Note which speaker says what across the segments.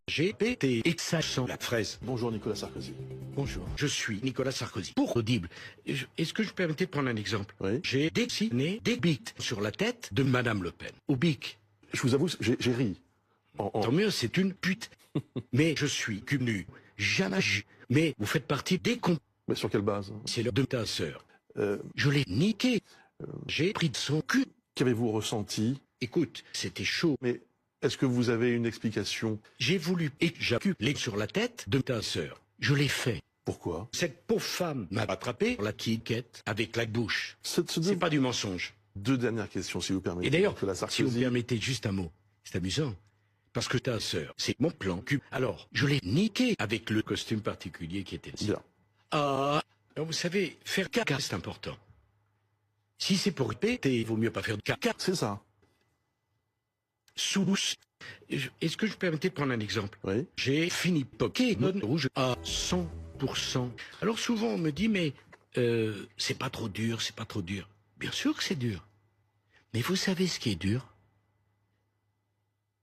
Speaker 1: J'ai pété et ça sent la fraise.
Speaker 2: Bonjour Nicolas Sarkozy.
Speaker 1: Bonjour, je suis Nicolas Sarkozy. Pour audible, est-ce que je peux permettre de prendre un exemple?
Speaker 2: Oui.
Speaker 1: J'ai dessiné des bites sur la tête de Madame Le Pen. Au bic.
Speaker 2: Je vous avoue, j'ai ri.
Speaker 1: Tant mieux, c'est une pute. Mais je suis cumnu. Jamais. Mais vous faites partie des cons.
Speaker 2: Mais sur quelle base?
Speaker 1: C'est le de ta sœur.
Speaker 2: euh,
Speaker 1: Je l'ai niqué. J'ai pris de son cul.
Speaker 2: Qu'avez-vous ressenti?
Speaker 1: Écoute, c'était chaud.
Speaker 2: Mais est-ce que vous avez une explication?
Speaker 1: J'ai voulu éjaculer sur la tête de ta sœur. Je l'ai fait.
Speaker 2: Pourquoi?
Speaker 1: Cette pauvre femme m'a attrapé la tiquette avec la bouche. C'est pas du mensonge.
Speaker 2: Deux dernières questions, si vous permettez.
Speaker 1: Et d'ailleurs,
Speaker 2: Nicolas
Speaker 1: si
Speaker 2: Sarkozy.
Speaker 1: vous me permettez juste un mot, c'est amusant. Parce que ta sœur, c'est mon plan cul. Alors, je l'ai niqué avec le costume particulier qui était ici.
Speaker 2: Bien.
Speaker 1: Ah, alors vous savez, faire caca, c'est important. Si c'est pour péter, il vaut mieux pas faire de caca.
Speaker 2: C'est ça.
Speaker 1: Sous. Est-ce que je peux permettez de prendre un exemple?
Speaker 2: Oui.
Speaker 1: J'ai fini Pokémon rouge à 100%. Alors souvent on me dit, mais c'est pas trop dur, c'est pas trop dur. Bien sûr que c'est dur. Mais vous savez ce qui est dur?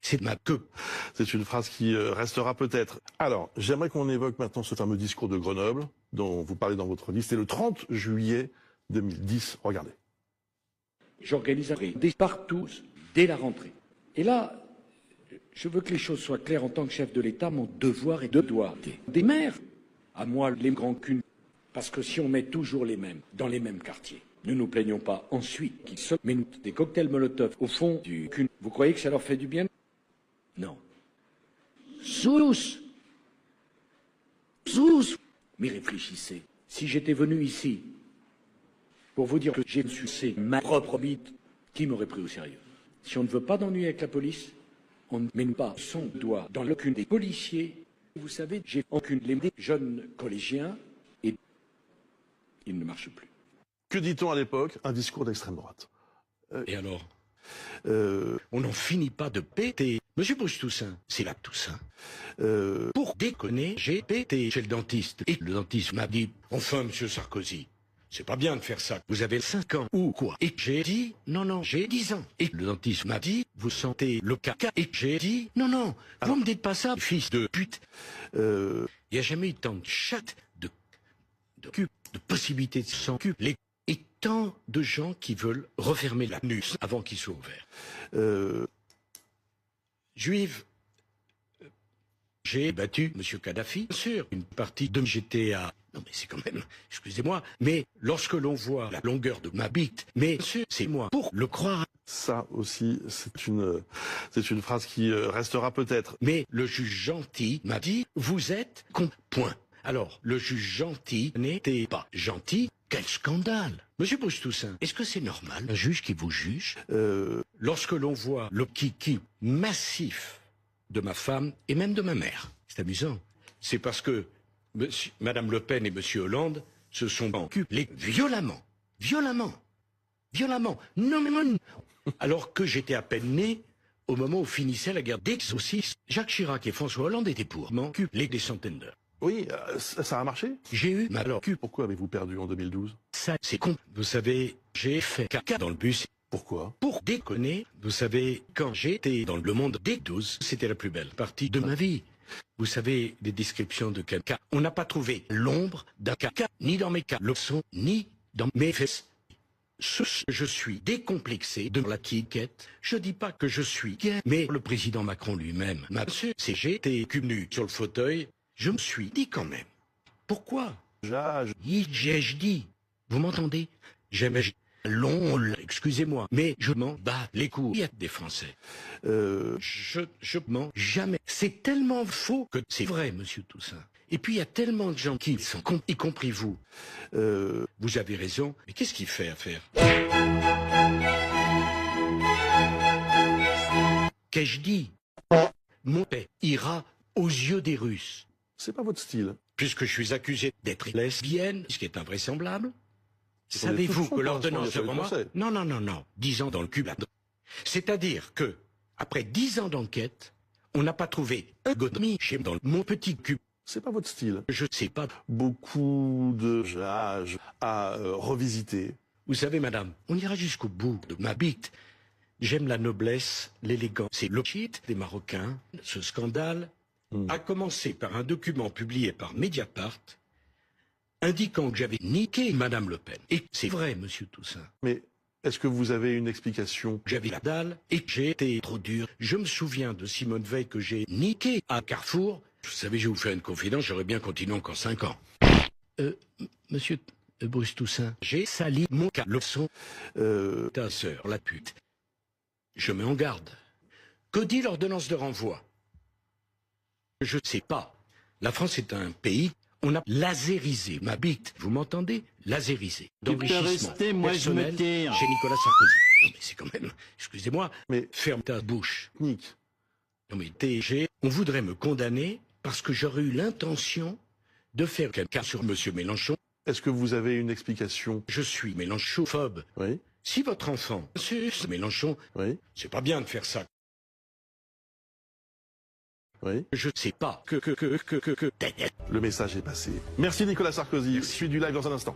Speaker 1: C'est ma queue.
Speaker 2: C'est une phrase qui restera peut-être. Alors, j'aimerais qu'on évoque maintenant ce fameux discours de Grenoble, dont vous parlez dans votre liste. C'est le 30 juillet 2010. Regardez.
Speaker 3: J'organiserai des partout dès la rentrée. Et là, je veux que les choses soient claires en tant que chef de l'État. Mon devoir est de devoir des maires. À moi, les grands culs. Parce que si on met toujours les mêmes dans les mêmes quartiers, ne nous plaignons pas ensuite qu'ils se mettent des cocktails Molotov au fond du cul. Vous croyez que ça leur fait du bien? Non. Sous. Mais réfléchissez. Si j'étais venu ici pour vous dire que j'ai sucé ma propre bite, qui m'aurait pris au sérieux? Si on ne veut pas d'ennui avec la police, on ne met pas son doigt dans le cul des policiers. Vous savez, j'ai enculé des jeunes collégiens et ils ne marchent plus.
Speaker 2: Que dit-on à l'époque? Un discours d'extrême droite.
Speaker 1: Et alors?
Speaker 2: Euh,
Speaker 1: On n'en finit pas de péter. Monsieur Bush-Toussaint, c'est la Toussaint. Pour déconner, j'ai pété chez le dentiste. Et le dentiste m'a dit, enfin, monsieur Sarkozy, c'est pas bien de faire ça. Vous avez 5 ans ou quoi? Et j'ai dit, non, j'ai 10 ans. Et le dentiste m'a dit, vous sentez le caca? Et j'ai dit, non, vous me dites pas ça, fils de pute. Il n'y a jamais eu tant de chatte, de cul, de possibilités de sang cul, et tant de gens qui veulent refermer l'anus avant qu'il soit ouvert. Juive, j'ai battu M. Kadhafi, bien sûr, une partie de GTA. Non mais c'est quand même, excusez-moi, mais lorsque l'on voit la longueur de ma bite, mais monsieur, c'est moi, pour le croire.
Speaker 2: Ça aussi, c'est une phrase qui restera peut-être.
Speaker 1: Mais le juge gentil m'a dit, vous êtes con, point. Alors, le juge gentil n'était pas gentil. Quel scandale! Monsieur Bush-Toussaint, est-ce que c'est normal, un juge qui vous juge? Lorsque l'on voit le kiki massif de ma femme et même de ma mère, c'est amusant. C'est parce que Madame Le Pen et Monsieur Hollande se sont enculés violemment. Non. Alors que j'étais à peine né au moment où finissait la guerre d'exorcisme. Jacques Chirac et François Hollande étaient pour m'enculer des centaines d'heures.
Speaker 2: Oui, ça a marché.
Speaker 1: J'ai eu ma cul.
Speaker 2: Pourquoi avez-vous perdu en 2012?
Speaker 1: Ça, c'est con. Vous savez, j'ai fait caca dans le bus.
Speaker 2: Pourquoi?
Speaker 1: Pour déconner, vous savez, quand j'étais dans le monde des 12, c'était la plus belle partie de ma vie. Vous savez, les descriptions de caca. On n'a pas trouvé l'ombre d'un caca, ni dans mes caleçons, ni dans mes fesses. Je suis décomplexé de la tiquette. Je dis pas que je suis gay, mais le président Macron lui-même m'a su. Si j'étais cul nu sur le fauteuil, je me suis dit quand même. Pourquoi? J'ai dit. Vous m'entendez? J'aimais long, excusez-moi, mais je m'en bats les couilles des Français. Je mens jamais. C'est tellement faux que c'est vrai, monsieur Toussaint. Et puis il y a tellement de gens qui sont y compris vous. Vous avez raison, mais qu'est-ce qu'il fait à faire? Qu'ai-je dit? Mon paix ira aux yeux des Russes.
Speaker 2: C'est pas votre style.
Speaker 1: Puisque je suis accusé d'être lesbienne, ce qui est invraisemblable.
Speaker 2: Ce sont des
Speaker 1: Savez-vous
Speaker 2: soupçons,
Speaker 1: que
Speaker 2: pour
Speaker 1: l'ordonnance
Speaker 2: l'instant, il y a
Speaker 1: sur
Speaker 2: pas eu de
Speaker 1: moi...
Speaker 2: procès.
Speaker 1: Non. 10 ans dans le cul. C'est-à-dire que, après 10 ans d'enquête, on n'a pas trouvé un godemi chez dans mon petit cul.
Speaker 2: C'est pas votre style.
Speaker 1: Je sais pas.
Speaker 2: Beaucoup de âge à revisiter.
Speaker 1: Vous savez, madame, on ira jusqu'au bout de ma bite. J'aime la noblesse, l'élégance. C'est le shit des Marocains, ce scandale. à commencer par un document publié par Mediapart indiquant que j'avais niqué Madame Le Pen. Et c'est vrai, monsieur Toussaint.
Speaker 2: Mais est-ce que vous avez une explication?
Speaker 1: J'avais la dalle et que j'ai été trop dur. Je me souviens de Simone Veil que j'ai niqué à Carrefour. Vous savez, je vais vous faire une confidence, j'aurais bien continué encore 5 ans. Monsieur Bruce Toussaint, j'ai sali mon cas. Leçon. Ta sœur, la pute. Je mets en garde. Que dit l'ordonnance de renvoi? Je ne sais pas. La France est un pays, on a lasérisé ma bite. Vous m'entendez? Lasérisé. D'enrichissement personnel chez Nicolas Sarkozy. Non mais c'est quand même, excusez-moi,
Speaker 2: Mais
Speaker 1: ferme ta bouche.
Speaker 2: Nick,
Speaker 1: Non mais TG, on voudrait me condamner parce que j'aurais eu l'intention de faire quelqu'un sur monsieur Mélenchon.
Speaker 2: est-ce que vous avez une explication?
Speaker 1: Je suis mélenchophobe.
Speaker 2: Oui,
Speaker 1: Si votre enfant, monsieur Mélenchon,
Speaker 2: oui,
Speaker 1: c'est pas bien de faire ça.
Speaker 2: oui.
Speaker 1: Je sais pas que.
Speaker 2: Le message est passé. Merci Nicolas Sarkozy. Suite du live dans un instant.